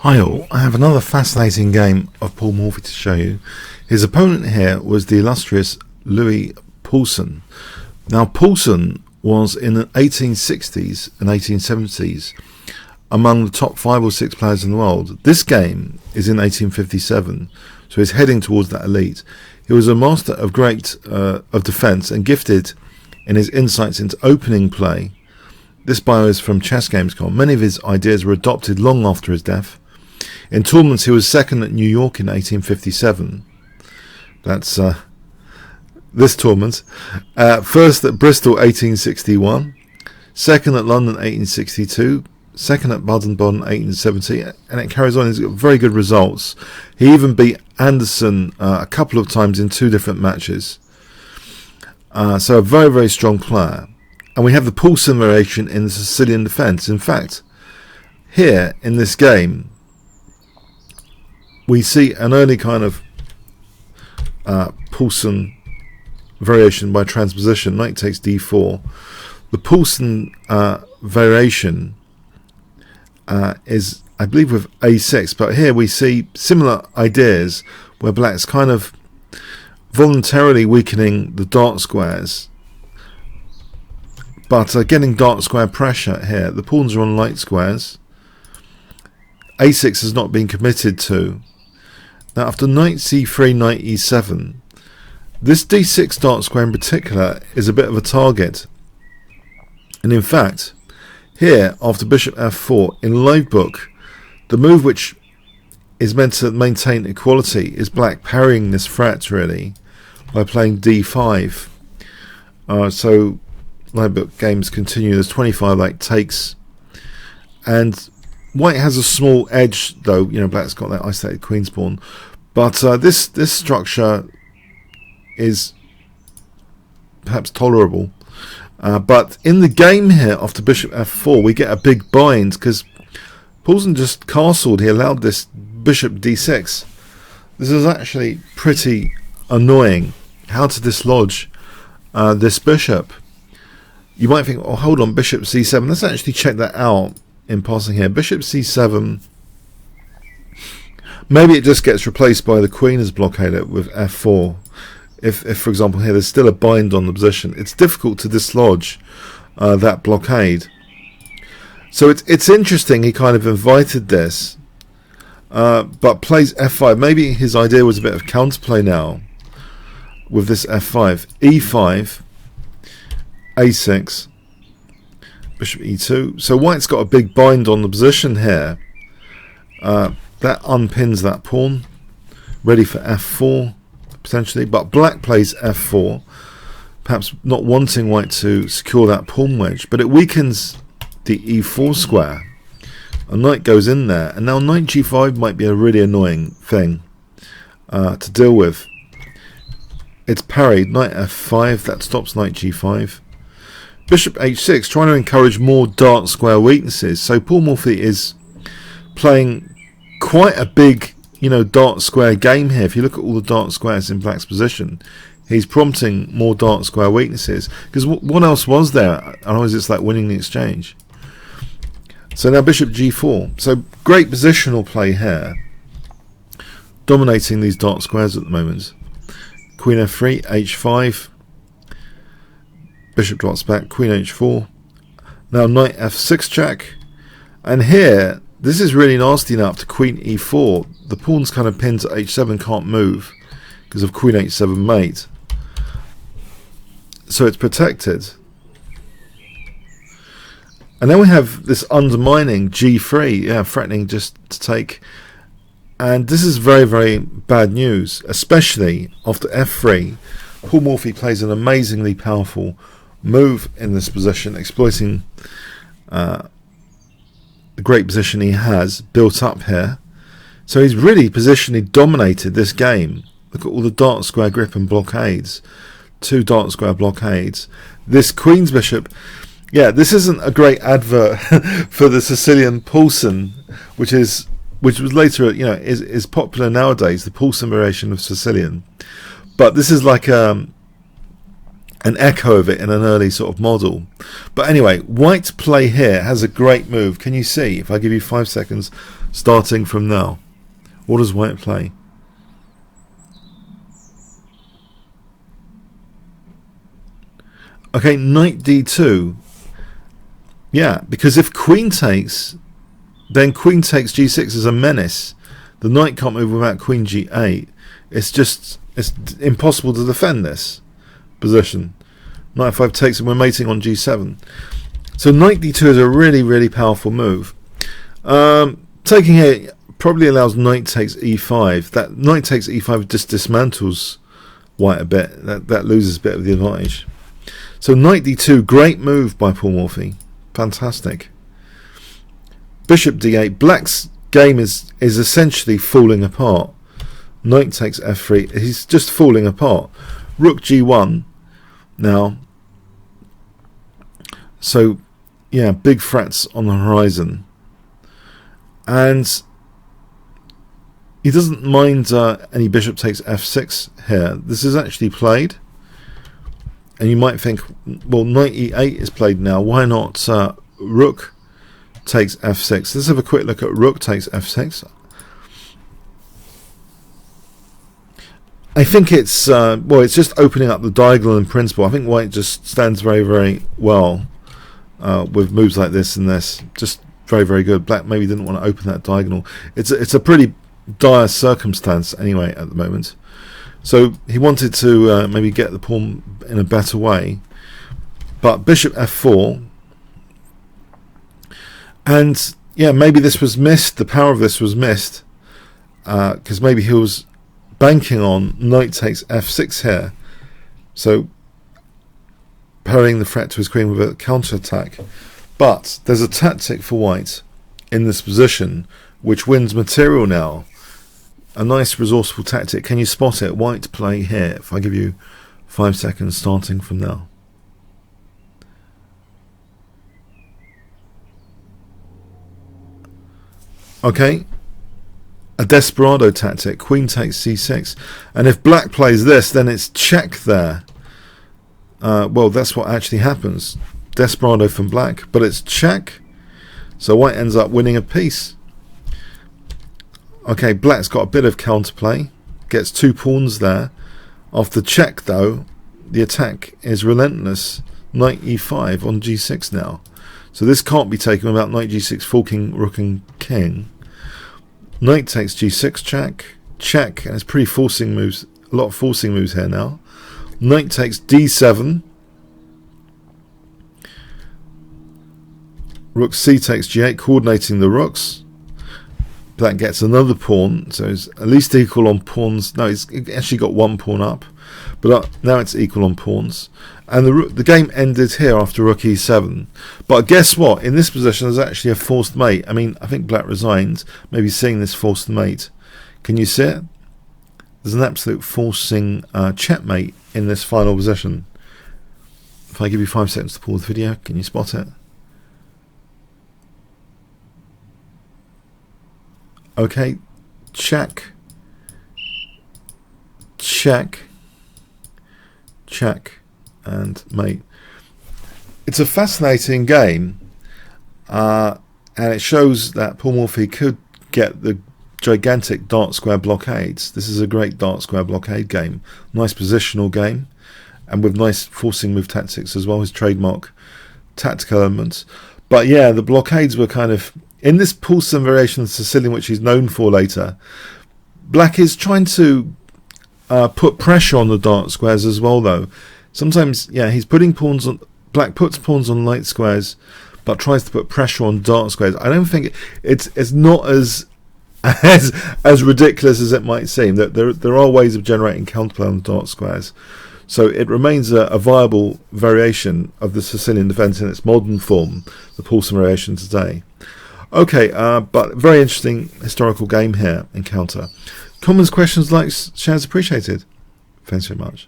Hi all, I have another fascinating game of Paul Morphy to show you. His opponent here was the illustrious Louis Paulsen. Now Paulsen was in the 1860s and 1870s among the top 5 or 6 players in the world. This game is in 1857, so he's heading towards that elite. He was a master of defence and gifted in his insights into opening play. This bio is from chessgames.com. Many of his ideas were adopted long after his death. In tournaments, he was second at New York in 1857. That's this tournament. First at Bristol, 1861. Second at London, 1862. Second at Baden-Baden, 1870. And it carries on. He's got very good results. He even beat Anderson a couple of times in 2 different matches. So a very, very strong player. And we have the Paulsen variation in the Sicilian defence. In fact, here in this game, we see an early kind of Paulsen variation by transposition. Knight takes d4. The Paulsen variation is, I believe, with a6. But here we see similar ideas where black's kind of voluntarily weakening the dark squares, but getting dark square pressure here. The pawns are on light squares. a6 has not been committed to. Now after knight c3, knight e7, this d6 dark square in particular is a bit of a target. And in fact, here after bishop f4, in livebook, the move which is meant to maintain equality is black parrying this threat really by playing d5. So livebook games continue. There's 25 like takes, and white has a small edge though. You know, black's got that isolated queen's pawn, but this structure is perhaps tolerable. But in the game here, after bishop f4, we get a big bind because Paulsen just castled. He allowed this bishop d6. This is actually pretty annoying. How to dislodge this bishop? You might think, oh, hold on, bishop c7. Let's actually check that out in passing here. Bishop c7. Maybe it just gets replaced by the queen as blockader with f4. If for example, here there's still a bind on the position, it's difficult to dislodge that blockade. So it's interesting. He kind of invited this, but plays f5. Maybe his idea was a bit of counterplay now with this f5, e5, a6, bishop e2. So white's got a big bind on the position here. That unpins that pawn, ready for f4 potentially, but black plays f4, perhaps not wanting white to secure that pawn wedge, but it weakens the e4 square. A knight goes in there, and now knight g5 might be a really annoying thing to deal with. It's parried, knight f5, that stops knight g5. Bishop h6, trying to encourage more dark square weaknesses. So Paul Morphy is playing quite a big, dark square game here. If you look at all the dark squares in black's position, he's prompting more dark square weaknesses. Because what else was there? Otherwise it's like winning the exchange. So now bishop g4. So great positional play here, dominating these dark squares at the moment. Queen f3, h5. Bishop drops back, queen h4. Now knight f6 check. And here, this is really nasty now after queen e4. The pawn's kind of pinned to h7, can't move because of queen h7 mate. So it's protected. And then we have this undermining g3, threatening just to take. And this is very, very bad news, especially after f3. Paul Morphy plays an amazingly powerful move in this position, exploiting the great position he has built up here. So he's really positionally dominated this game. Look at all the dark square grip and blockades. 2 dark square blockades. This queen's bishop, this isn't a great advert for the Sicilian Paulsen, which was later, is popular nowadays, the Paulsen variation of Sicilian. But this is like a an echo of it in an early sort of model. But anyway, white play here has a great move. Can you see? If I give you 5 seconds starting from now, what does white play? Okay, knight d2. Yeah, because if queen takes, then queen takes g6 is a menace. The knight can't move without queen g8. It's impossible to defend this position. Knight f5 takes, and we're mating on g7. So knight d2 is a really, really powerful move. Taking here probably allows knight takes e5. That knight takes e5 just dismantles white a bit. That loses a bit of the advantage. So knight d2, great move by Paul Morphy. Fantastic. Bishop d8. Black's game is essentially falling apart. Knight takes f3. He's just falling apart. Rook g1 now. So, yeah, big threats on the horizon. And he doesn't mind any bishop takes f6 here. This is actually played. And you might think, well, knight e8 is played now. Why not rook takes f6? Let's have a quick look at rook takes f6. I think it's well, it's just opening up the diagonal in principle. I think white just stands very, very well with moves like this and this. Just very, very good. Black maybe didn't want to open that diagonal. It's a pretty dire circumstance anyway at the moment. So he wanted to maybe get the pawn in a better way, but bishop f4, and yeah, maybe this was missed. The power of this was missed because maybe he was banking on knight takes f6 here, so parrying the threat to his queen with a counter-attack. But there's a tactic for white in this position which wins material now. A nice resourceful tactic. Can you spot it? White play here. If I give you 5 seconds starting from now. Okay. A desperado tactic. Queen takes c6. And if black plays this, then it's check there. Well, that's what actually happens. Desperado from black. But it's check. So white ends up winning a piece. Okay, black's got a bit of counterplay. Gets 2 pawns there. After check, though, the attack is relentless. Knight e5 on g6 now. So this can't be taken without knight g6 forking rook and king. Knight takes g6 check. Check, and it's pretty forcing moves. A lot of forcing moves here now. Knight takes d7. Rook c takes g8, coordinating the rooks. Black gets another pawn, so it's at least equal on pawns. No, it's actually got 1 pawn up, but now it's equal on pawns. And the game ended here after rook e7. But guess what? In this position, there's actually a forced mate. I mean, I think black resigned, maybe seeing this forced mate. Can you see it? There's an absolute forcing checkmate in this final position. If I give you 5 seconds to pause the video, can you spot it? Okay, check, check, check, and mate. It's a fascinating game, and it shows that Paul Morphy could get the gigantic dark square blockades. This is a great dark square blockade game, nice positional game, and with nice forcing move tactics as well as trademark tactical elements. But yeah, the blockades were kind of in this Paulsen variation of Sicilian, which he's known for later. Black is trying to put pressure on the dark squares as well, though. Sometimes, yeah, he's putting pawns on. Black puts pawns on light squares, but tries to put pressure on dark squares. I don't think it's not as ridiculous as it might seem. That there are ways of generating counterplay on the dark squares. So it remains a viable variation of the Sicilian defence in its modern form, the Paulsen variation today. Okay, but very interesting historical game here, encounter. Comments, questions, likes, shares appreciated. Thanks very much.